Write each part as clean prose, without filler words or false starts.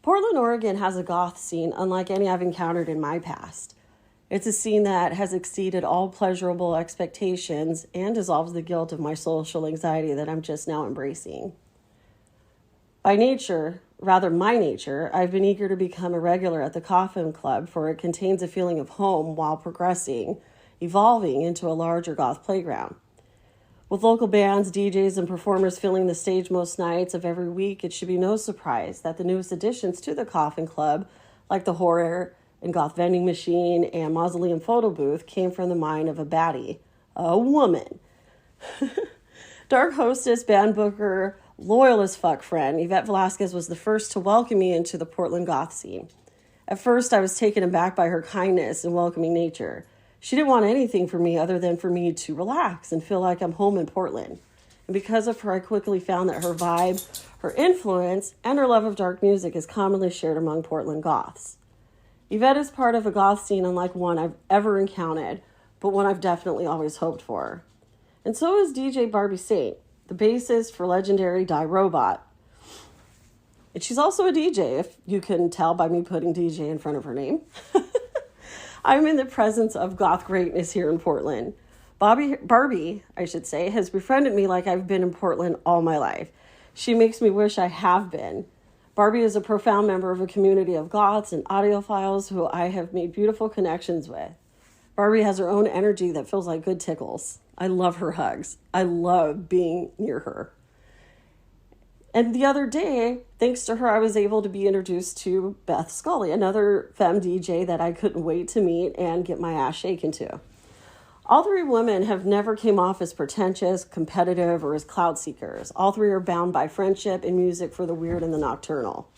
Portland, Oregon has a goth scene unlike any I've encountered in my past. It's a scene that has exceeded all pleasurable expectations and dissolves the guilt of my social anxiety that I'm just now embracing. By nature, rather my nature, I've been eager to become a regular at the Coffin Club, for it contains a feeling of home while progressing, evolving into a larger goth playground. With local bands, DJs, and performers filling the stage most nights of every week, it should be no surprise that the newest additions to the Coffin Club, like the horror and goth vending machine and mausoleum photo booth, came from the mind of a baddie, a woman. Dark hostess, band booker, loyal as fuck friend, Yvette Velasquez was the first to welcome me into the Portland goth scene. At first, I was taken aback by her kindness and welcoming nature. She didn't want anything from me other than for me to relax and feel like I'm home in Portland. And because of her, I quickly found that her vibe, her influence, and her love of dark music is commonly shared among Portland goths. Yvette is part of a goth scene unlike one I've ever encountered, but one I've definitely always hoped for. And so is DJ Barbie Saint, the bassist for legendary Die Robot. And she's also a DJ, if you can tell by me putting DJ in front of her name. I'm in the presence of goth greatness here in Portland. Barbie, has befriended me like I've been in Portland all my life. She makes me wish I have been. Barbie is a profound member of a community of goths and audiophiles who I have made beautiful connections with. Barbie has her own energy that feels like good tickles. I love her hugs. I love being near her. And the other day, thanks to her, I was able to be introduced to Beth Skully, another femme DJ that I couldn't wait to meet and get my ass shaken to. All three women have never came off as pretentious, competitive, or as clout seekers. All three are bound by friendship and music for the weird and the nocturnal.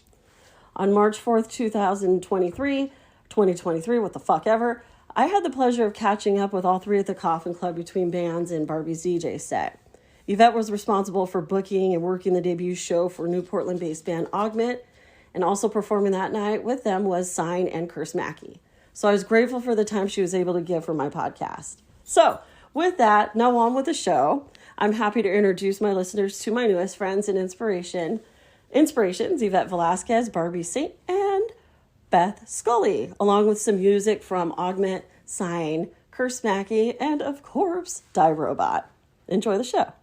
On March 4th, 2023, what the fuck ever, I had the pleasure of catching up with all three at the Coffin Club between bands and Barbie's DJ set. Yvette was responsible for booking and working the debut show for new Portland-based band Augment, and also performing that night with them was Sign and Curse Mackey. So I was grateful for the time she was able to give for my podcast. So with that, now on with the show. I'm happy to introduce my listeners to my newest friends and inspirations, Yvette Velasquez, Barbie Saint, and Beth Skully, along with some music from Augment, Sign, Curse Mackey, and of course, Die Robot. Enjoy the show.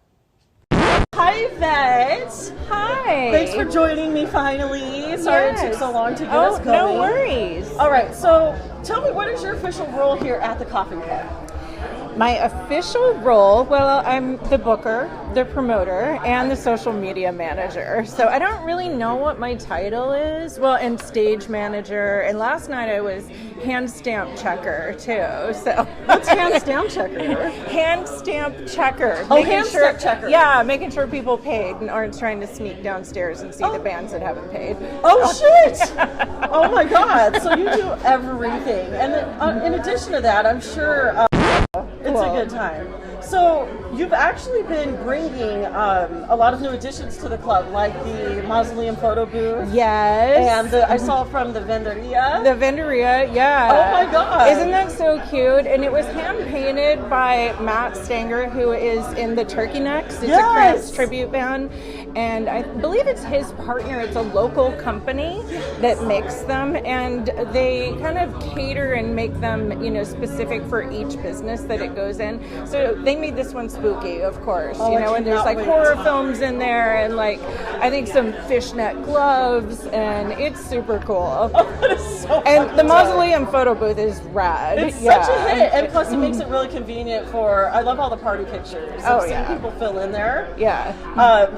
Hi, Yvette. Hi. Thanks for joining me finally. Sorry it took so long to get us going. No worries. All right, so tell me, what is your official role here at the Coffin Club? My official role, well, I'm the booker, the promoter, and the social media manager. So I don't really know what my title is. Well, and stage manager. And last night I was hand stamp checker too. So what's hand stamp checker? Hand stamp checker. Oh, hand stamp checker. Yeah, making sure people paid and aren't trying to sneak downstairs and see the bands that haven't paid. Oh, shit! Oh my God! So you do everything, and then, in addition to that, I'm sure. It's a good time. So you've actually been bringing a lot of new additions to the club, like the mausoleum photo booth. Yes. And I saw from the Venderia. The Venderia, yeah. Oh my God. Isn't that so cute? And it was hand painted by Matt Stanger, who is in the Turkey Necks. It's a Cramps tribute band. And I believe it's his partner. It's a local company that makes them, and they kind of cater and make them, specific for each business that it goes in. So they made this one spooky, of course, and there's like horror films in there, and like I think some fishnet gloves, and it's super cool. Oh, that is so and the mausoleum photo booth is rad. It's such a hit, and plus it makes it really convenient for. I love all the party pictures. I've seen people fill in there. Yeah.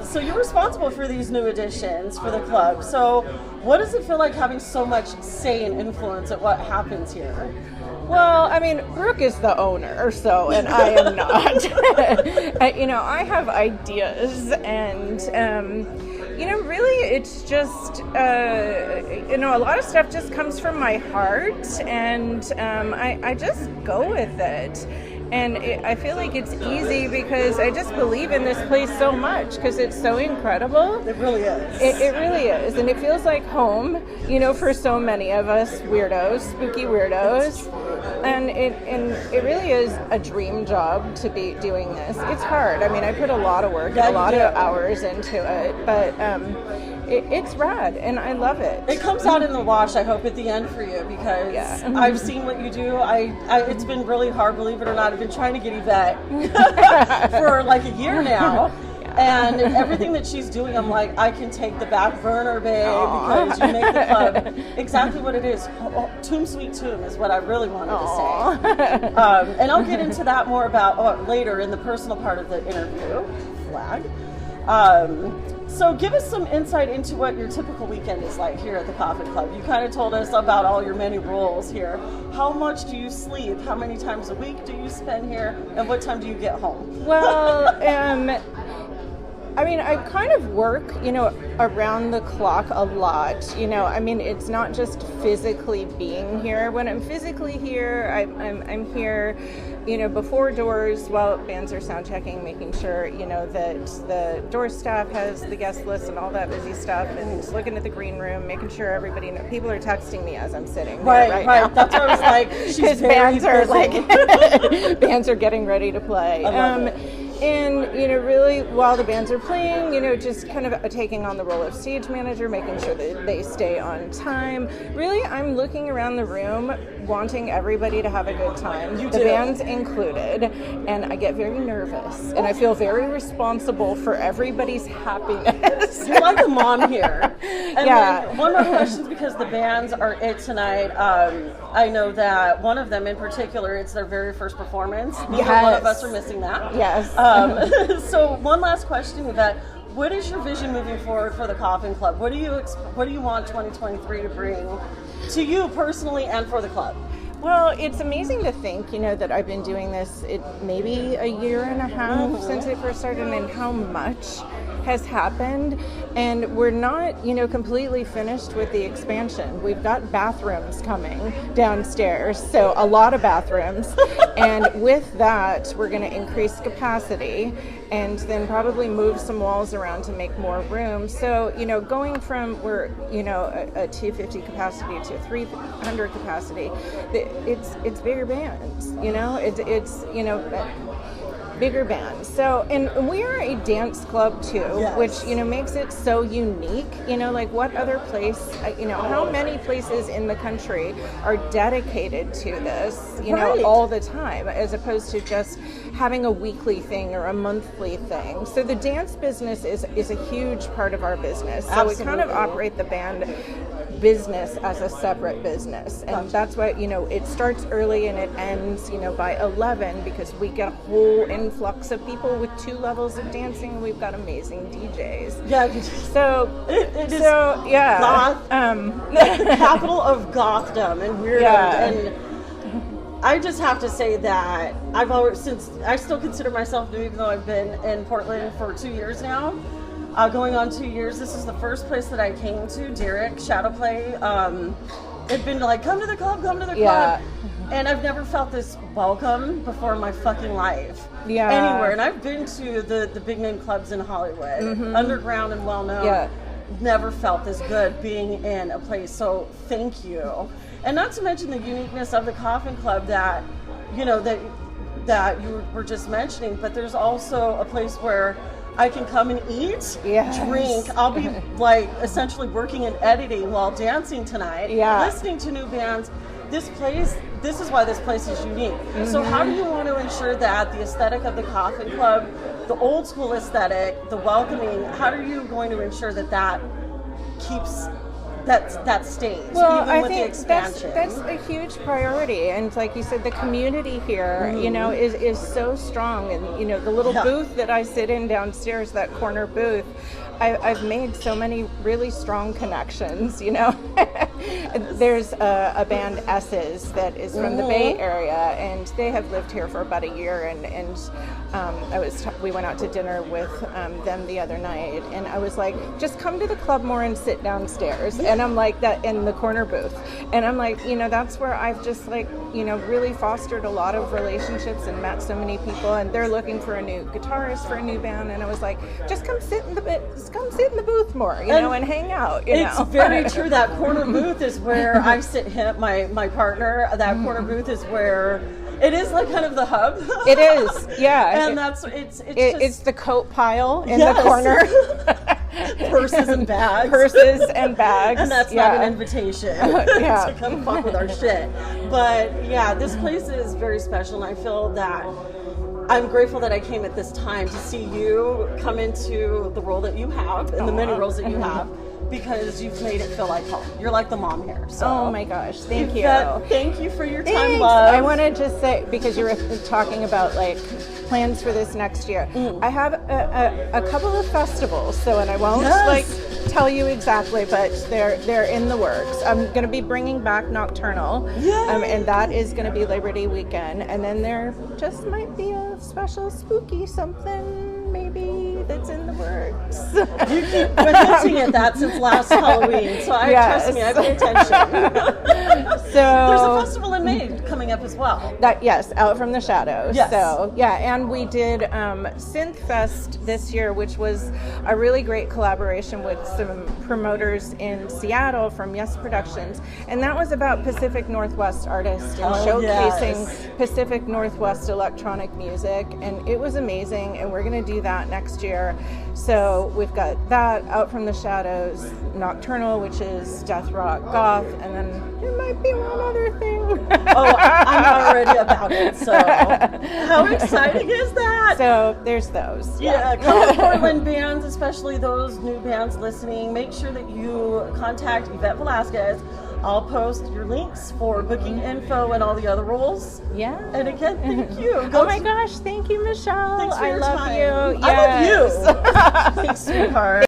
So you're responsible for these new additions for the club. So what does it feel like having so much say and influence at what happens here? Well, I mean, Brooke is the owner, so, and I am not. I have ideas, and, really it's just, a lot of stuff just comes from my heart, and I just go with it. And I feel like it's easy because I just believe in this place so much because it's so incredible. It really is. It really is. And it feels like home, for so many of us weirdos, spooky weirdos. And it really is a dream job to be doing this. It's hard. I mean, I put a lot of work and a lot of hours into it. But it's rad, and I love it. It comes out in the wash, I hope, at the end for you, because I've seen what you do. It's been really hard, believe it or not. I've been trying to get Yvette for like a year now. And everything that she's doing, I'm like, I can take the back burner, babe, because you make the club exactly what it is. Tomb Sweet Tomb is what I really wanted to say. And I'll get into that more about later in the personal part of the interview. Flag. So give us some insight into what your typical weekend is like here at the Coffin Club. You kind of told us about all your many roles here. How much do you sleep? How many times a week do you spend here? And what time do you get home? Well, I mean, I kind of work, around the clock a lot. I mean, it's not just physically being here. When I'm physically here, I'm here, before doors while bands are sound checking, making sure, that the door staff has the guest list and all that busy stuff, and just looking at the green room, making sure everybody knows. People are texting me as I'm sitting there right now. That's what I was like. She's bands are bands are getting ready to play. I love it. And, really, while the bands are playing, just kind of taking on the role of stage manager, making sure that they stay on time. Really, I'm looking around the room, wanting everybody to have a good time, the bands included, and I get very nervous, and I feel very responsible for everybody's happiness. You're like a mom here. And one more question, because the bands are it tonight. I know that one of them in particular, it's their very first performance. Neither one of us are missing that. Yes. So one last question, Yvette. What is your vision moving forward for the Coffin Club? What do you want 2023 to bring to you personally and for the club? Well, it's amazing to think, that I've been doing this maybe a year and a half since I first started, and how much has happened, and we're not, completely finished with the expansion. We've got bathrooms coming downstairs, so a lot of bathrooms, and with that, we're going to increase capacity, and then probably move some walls around to make more room. So, going from a 250 capacity to 300 capacity, it's bigger bands, it's bigger bands. So, and we are a dance club too, which, makes it so unique. Like what other place, how many places in the country are dedicated to this, all the time, as opposed to just having a weekly thing or a monthly thing. So the dance business is a huge part of our business. So Absolutely. We kind of operate the band business as a separate business, and that's why it starts early and it ends by 11, because we get a whole influx of people with 2 levels of dancing. We've got amazing DJs. So it is goth, the capital of gothdom and weirdo. And I just have to say that since I still consider myself new, even though I've been in Portland for 2 years now. Going on 2 years, this is the first place that I came to, Derek, Shadowplay. It'd been like, come to the club. And I've never felt this welcome before in my fucking life. Anywhere. And I've been to the big name clubs in Hollywood, underground and well known. Never felt this good being in a place. So thank you. And not to mention the uniqueness of the Coffin Club that you were just mentioning, but there's also a place where I can come and eat, drink. I'll be like essentially working and editing while dancing tonight, listening to new bands. This is why this place is unique. So how do you want to ensure that the aesthetic of the Coffin Club, the old school aesthetic, the welcoming, how are you going to ensure that keeps that stays, even I with think the expansion? That's a huge priority, and like you said, the community here, is so strong, and the little booth that I sit in downstairs, that corner booth, I've made so many really strong connections. There's a band S's that is from the Bay Area, and they have lived here for about a year, and we went out to dinner with them the other night, and I was like, just come to the club more and sit downstairs. And I'm like, that in the corner booth, and I'm like, that's where I've just like, really fostered a lot of relationships and met so many people, and they're looking for a new guitarist for a new band, and I was like, just come sit in the booth more, and hang out. It's very true. That corner booth is where I sit. My partner. That corner booth is where it is like kind of the hub. It is, yeah. And it's the coat pile in the corner. Purses and bags. Purses and bags. And that's not an invitation to come fuck with our shit. But yeah, this place is very special, and I feel that I'm grateful that I came at this time to see you come into the role that you have, and the many roles that you have, because you've made it feel like home. You're like the mom here. So. Oh my gosh, thank you. Thank you for your time, love. I want to just say, because you were talking about like plans for this next year, I have a couple of festivals, and I won't like tell you exactly, but they're in the works. I'm going to be bringing back Nocturnal, and that is going to be Liberty Weekend, and then there just might be a special spooky something maybe that's in the works. You keep hinting at that since last Halloween, so trust me, I pay attention. So there's a festival in May coming up as well. Out from the Shadows. Yes. So and we did Synth Fest this year, which was a really great collaboration with some promoters in Seattle from Yes Productions, and that was about Pacific Northwest artists and showcasing Pacific Northwest electronic music, and it was amazing, and we're going to do that next year. So we've got that, Out from the Shadows, Nocturnal, which is death rock goth, and then there might be one other thing. I'm already about it, so how exciting is that? So there's those. Come to Portland bands, especially those new bands listening. Make sure that you contact Yvette Velasquez. I'll post your links for booking info and all the other roles. Yeah. And again, thank you. Oh my gosh, thank you, Michelle. Thanks for your love time. you. Yes. I love you. Thanks, sweetheart.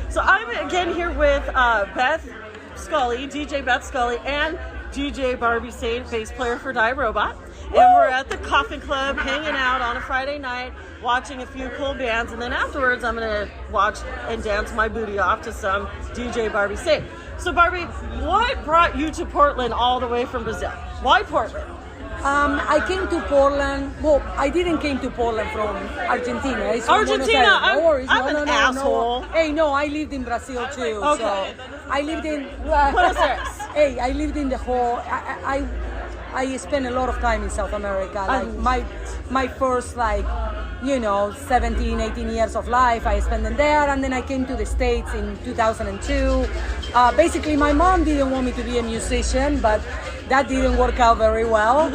So I'm again here with Beth Skully, DJ Beth Skully, and DJ Barbie Saint, bass player for Die Robot. And we're at the Coffin Club hanging out on a Friday night, watching a few cool bands, and then afterwards I'm going to watch and dance my booty off to some DJ Barbie Saint. So Barbie, what brought you to Portland all the way from Brazil? Why Portland? I came to Portland. Well, I didn't came to Portland from Argentina. It's from Argentina? I'm an asshole. No. Hey, no, I lived in Brazil too. Okay. So I lived in... Hey, I lived in the whole... I spent a lot of time in South America. Like my first 17, 18 years of life, I spent them there, and then I came to the States in 2002. Basically, my mom didn't want me to be a musician, but that didn't work out very well.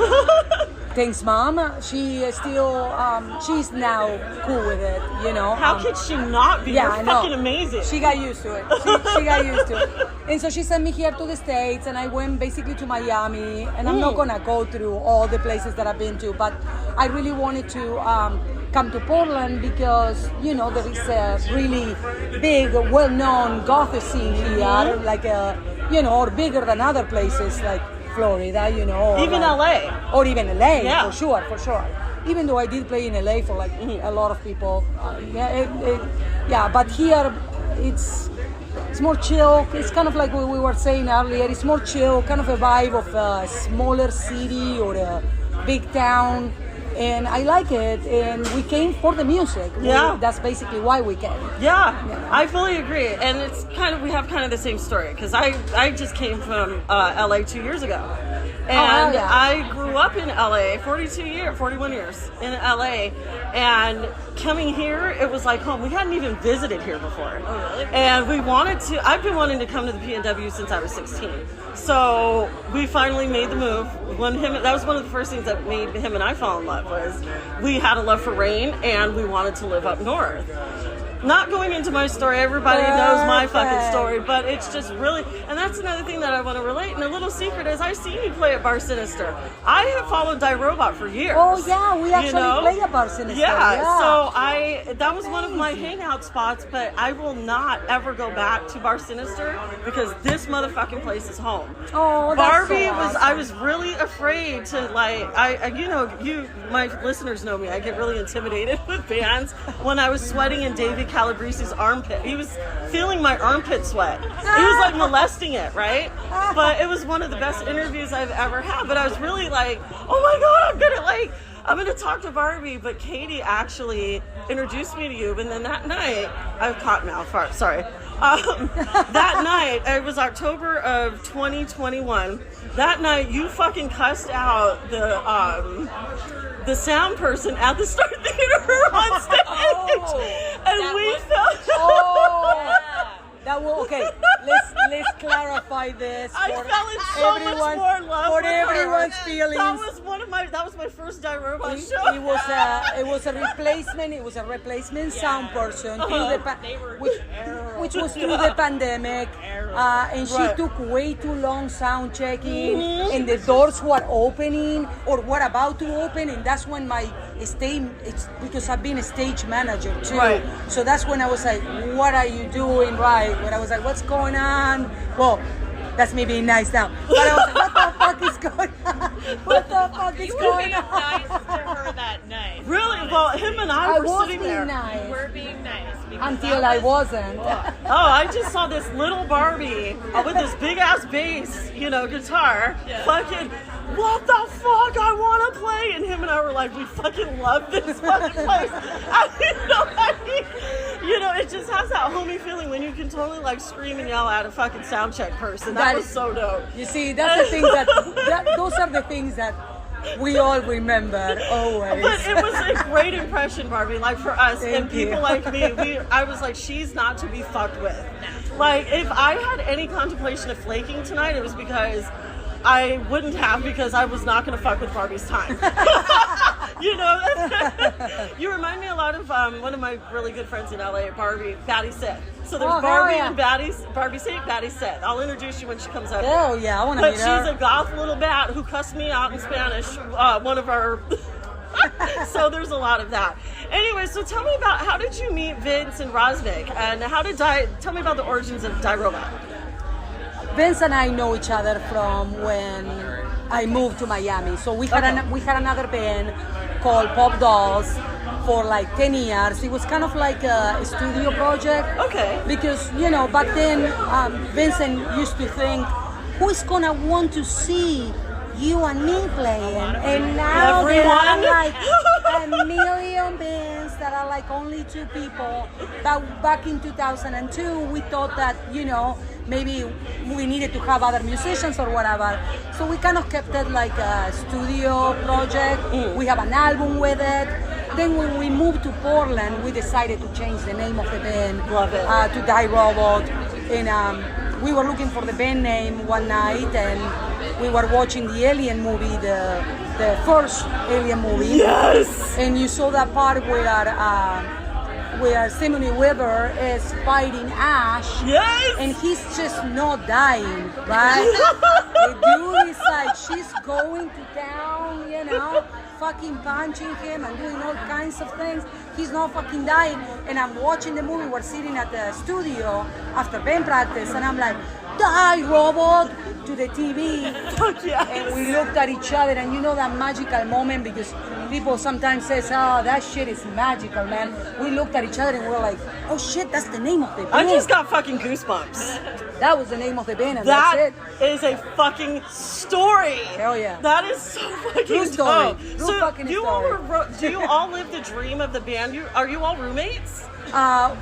Thanks, Mom. She is still, she's now cool with it, How could she not be? You're fucking amazing. She got used to it. She got used to it. And so she sent me here to the States, and I went basically to Miami, and I'm not gonna go through all the places that I've been to, but I really wanted to come to Portland because, there is a really big, well-known goth scene here, or bigger than other places like Florida, or even LA. Or even LA, for sure. Even though I did play in LA for a lot of people. But here it's more chill. It's kind of like what we were saying earlier. It's more chill, kind of a vibe of a smaller city or a big town. And I like it, and we came for the music. That's basically why we came. Yeah, I fully agree. And it's we have kind of the same story, because I just came from LA 2 years ago. And I grew up in LA, 41 years in LA, and coming here, it was like home. We hadn't even visited here before. Oh, really? And I've been wanting to come to the PNW since I was 16. So we finally made the move. That was one of the first things that made him and I fall in love, was we had a love for rain, and we wanted to live up north. Not going into my story, everybody knows my fucking story, but it's just really, and that's another thing that I want to relate. And a little secret is, I've seen you play at Bar Sinister. I have followed Die Robot for years. Oh yeah, we actually play at Bar Sinister. So that was one of my hangout spots, but I will not ever go back to Bar Sinister, because this motherfucking place is home. Oh, Barbie so awesome. I was really afraid to my listeners know me. I get really intimidated with bands. When I was sweating in David Calabresi's armpit, he was feeling my armpit sweat. He was molesting it, right? But it was one of the best interviews I've ever had. But I was really like, oh my god, I'm gonna talk to Barbie. But Katie actually introduced me to you, and then that night, I've caught mouth fart, sorry. That night, it was October of 2021. That night, you fucking cussed out the sound person at the Star Theater on stage. And we felt... That was okay. Let's clarify this. I fell in so much more love for with everyone's her. feelings. That was my first Diroma show. It was a replacement. It was a replacement sound person which was through the pandemic, and she took way too long sound checking, and the doors were opening or were about to open, and that's when my stage. It's because I've been a stage manager too, so that's when I was like, "What are you doing?" When I was like, "What's going on?" Well, that's me being nice now. But I was like, what the fuck is going on? What the fuck is going on? Nice to her that night. Really? Well, him and I were sitting there. Nice. You were being nice. Until I wasn't. I just saw this little Barbie with this big ass bass, guitar. Fucking, what the fuck? I want to play. And him and I were like, we fucking love this fucking place. It just has that homey feeling when you can totally like scream and yell at a fucking sound check person. That was so dope. You see, that's the thing those are the things that we all remember always. But it was a great impression, Barbie, like for us. Thank and people you. like me, I was like, she's not to be fucked with. Like, if I had any contemplation of flaking tonight, it was because I wouldn't have, because I was not going to fuck with Barbie's time. You remind me a lot of one of my really good friends in LA, Barbie Saint. So there's Barbie and Barbie Saint, Barbie Saint. I'll introduce you when she comes up. Oh yeah, I want to meet her. But she's a goth little bat who cussed me out in Spanish. One of our... So there's a lot of that. Anyway, so tell me about, how did you meet Vince and Rosnick? And tell me about the origins of Diroma. Vince and I know each other from when I moved to Miami. So we had another band called Pop Dolls for like 10 years. It was kind of like a studio project. Okay. Because, back then, Vincent used to think, who's gonna want to see you and me playing? And now there are like a million bands that are like only two people. But back in 2002, we thought that, maybe we needed to have other musicians or whatever. So we kind of kept it like a studio project. We have an album with it. Then when we moved to Portland, we decided to change the name of the band to Die Robot. And we were looking for the band name one night, and we were watching the Alien movie, the first Alien movie. Yes! And you saw that part where Sigourney Weaver is fighting Ash. Yes! And he's just not dying, right? The dude is like, she's going to town, fucking punching him and doing all kinds of things. He's not fucking dying. And I'm watching the movie, we're sitting at the studio after band practice, and I'm like, Die Robot, to the TV. Fuck yes. And we looked at each other, and that magical moment, because people sometimes say, oh, that shit is magical, man. We looked at each other and we were like, oh shit, that's the name of the band. I just got fucking goosebumps. That was the name of the band, and that's it. That is a fucking story. Hell yeah. That is so fucking True story. True so fucking story. Do you all live the dream of the band? Are you all roommates?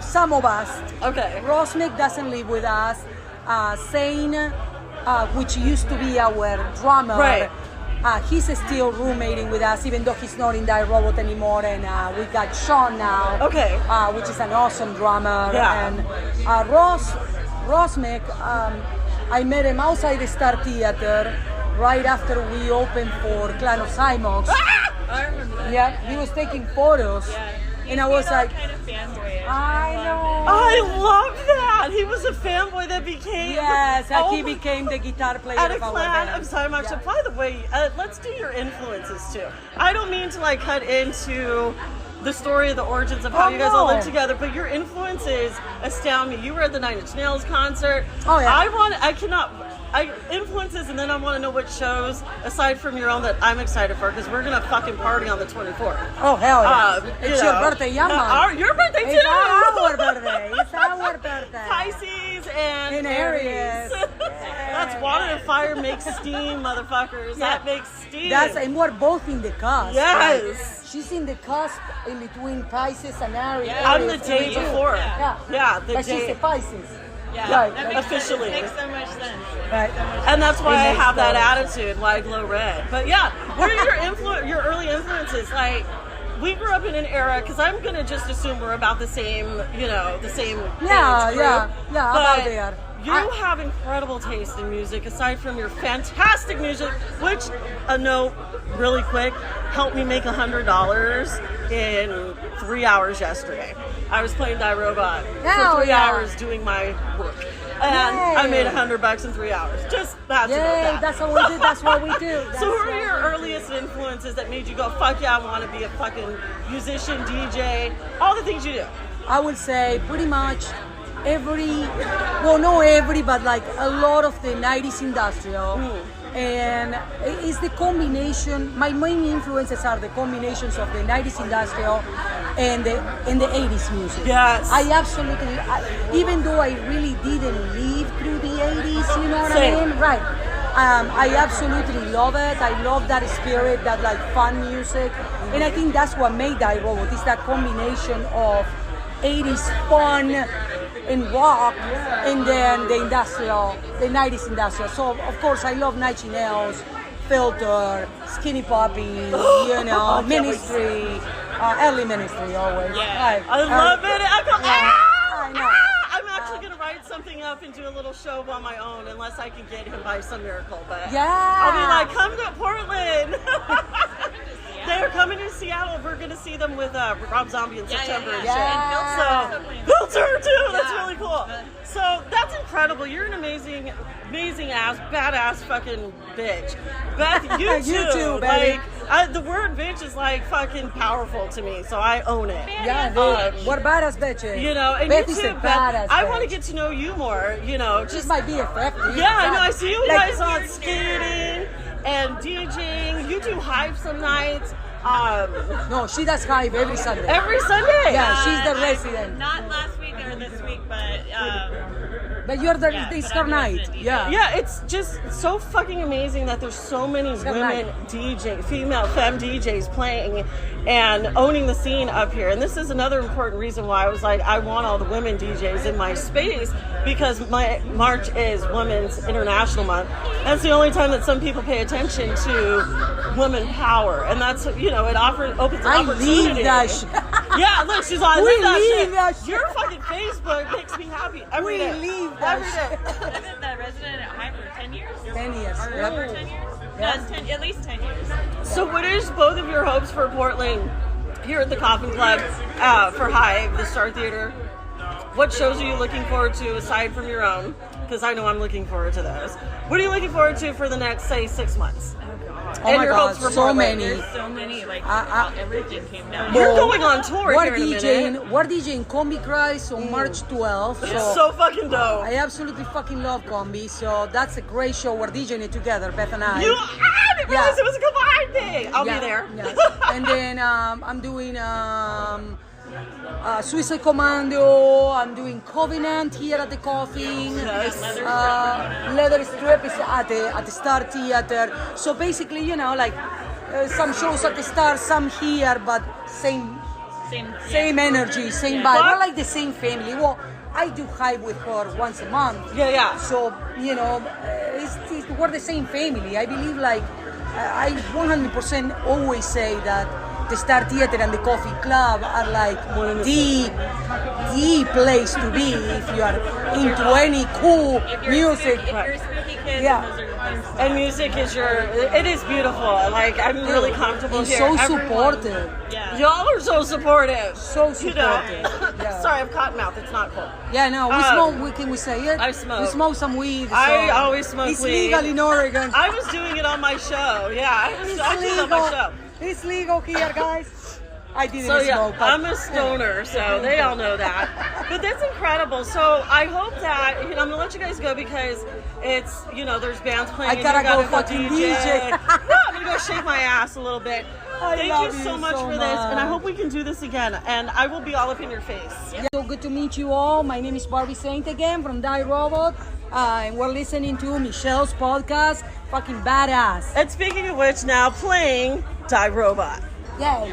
Some of us. Okay. Rosnick doesn't live with us. Saint, which used to be our drummer, right. He's still roommating with us, even though he's not in Die Robot anymore. And we got Sean now, which is an awesome drummer. Yeah. And Rosnick, I met him outside the Star Theater right after we opened for Clan of Cymox. I remember that. Yeah, he was taking photos. Yeah. And I was like, kind of fanboy. I know. I love that. He was a fanboy that became. Yes, he became the guitar player at a of our Clan band. of Cymox. Yeah. By the way, let's do your influences too. I don't mean to like cut into the story of the origins of how you guys all live together, but your influences astound me. You were at the Nine Inch Nails concert. Oh yeah. Influences, and then I want to know what shows, aside from your own, that I'm excited for, because we're going to fucking party on the 24th. Oh, hell yeah. It's your birthday, yeah, man. Your birthday, too. It's our birthday. It's our birthday. Pisces and Aries. That's water and fire makes steam, motherfuckers. Yeah. That makes steam. And we're both in the cusp. Yes. Right? She's in the cusp in between Pisces and Aries. I'm the day before. Yeah. But she's a Pisces. Yeah, Right. that makes Officially. Sense. Makes so much sense. Right. And that's why I makes have that total attitude, like Glow Red. But yeah, what are your early influences? Like, we grew up in an era, because I'm going to just assume we're about the same, the same Yeah, age group. yeah, But about there. you have incredible taste in music, aside from your fantastic music, which, a note, really quick, helped me make $100 in 3 hours yesterday. I was playing Die Robot for 3 hours doing my work. And I made $100 in 3 hours. Just that's about Yay, that. that's what we do. That's what we do. So who are your earliest influences that made you go, fuck yeah, I want to be a fucking musician, DJ, all the things you do? I would say pretty much not every, but like a lot of the 90s industrial. And it's the combination, my main influences are the combinations of the 90s industrial and the 80s music. Yes. I absolutely, even though I really didn't live through the 80s, you know what Same. I mean? Right. I absolutely love it. I love that spirit, that like fun music. And I think that's what made Die Robot, is that combination of 80s fun and rock, and then the 90s industrial. So of course I love Nine Inch Nails, Filter, Skinny Puppy, Ministry, early Ministry always. Yeah. I love it. I know. I'm actually going to write something up and do a little show on my own, unless I can get him by some miracle. But Yeah. I'll be like, come to Portland. They're coming to Seattle. We're going to see them with Rob Zombie in September and shit. Yeah. So, Filter too. That's really cool. So that's incredible. You're an amazing ass, badass fucking bitch. Beth, you too. You too, baby. Like, the word bitch is like fucking powerful to me, so I own it. Yeah, dude. What badass bitches. And Beth you is too, a Beth. badass I bitch. want to get to know you more. She's my BFF. Dude. Yeah, I know. I see you Like- guys on skating and DJing. You do hype some nights. No, she does Hive every Sunday. Every Sunday. Yeah, she's the resident. Not last week or this week, but But you're the Yeah, this but her I'm night. resident. Yeah. Yeah, it's just so fucking amazing that there's so many women female femme DJs playing and owning the scene up here. And this is another important reason why I was like, I want all the women DJs in my space, because my March is Women's International Month. That's the only time that some people pay attention to women power, and that's it opens I opportunity. leave that shit. Yeah, look, she's on. We leave that leave shit. that shit. Your fucking Facebook makes me happy every We day. leave that every day. I've been the resident at High for 10 years. 10 years. Or Yep. over 10 years? Yeah. No, it's 10, at least 10 years. So what is both of your hopes for Portland here at the Coffin Club for Hive, the Star Theater? What shows are you looking forward to aside from your own? Because I know I'm looking forward to those. What are you looking forward to for the next, say, 6 months? Oh And my your God, hopes for so Portland? many. There's so many, like, everything came down. You're going on tour We're here in a minute. We're DJing Combi Christ on March 12th. It's so fucking dope. I absolutely fucking love Combi, so that's a great show. We're DJing it together, Beth and I. I didn't realize Yeah. it was a combined thing. I'll be there. Yeah. And then I'm doing Suicide Commando. I'm doing Covenant here at the Coffin. Leather Strip is at the Star Theater. So basically, some shows at the Star, some here, but same energy, same vibe. We're like the same family. Well, I do Hive with her once a month. Yeah. So, we're the same family. I believe, I 100% always say that the Star Theater and the Coffin Club are like the place to be if you are into any cool music. If you're a spooky kid, Yeah. those are the places. And music is it is beautiful. Like, I'm really comfortable And here. so Everyone- supportive. Yeah. Y'all are so supportive. So supportive. Yeah. Sorry, I've cotton mouth. It's not cool. Yeah, no, we smoke. Can we say it? I smoke. We smoke some weed. So I always smoke it's weed. legal in Oregon. I was doing it on my show. Yeah, I did it on my show. It's legal here, guys. I didn't So yeah, smoke. but- I'm a stoner, so they all know that. But that's incredible. So I hope that I'm gonna let you guys go because it's there's bands playing. I and gotta you gotta go fucking DJ. No, I'm gonna go shake my ass a little bit. Thank love you so you much so for this, and I much. hope we can do this again. And I will be all up in your face. So good to meet you all. My name is Barbie Saint again from Die Robot. And we're listening to Michelle's podcast. Fucking badass. And speaking of which, now playing Die Robot. Yay.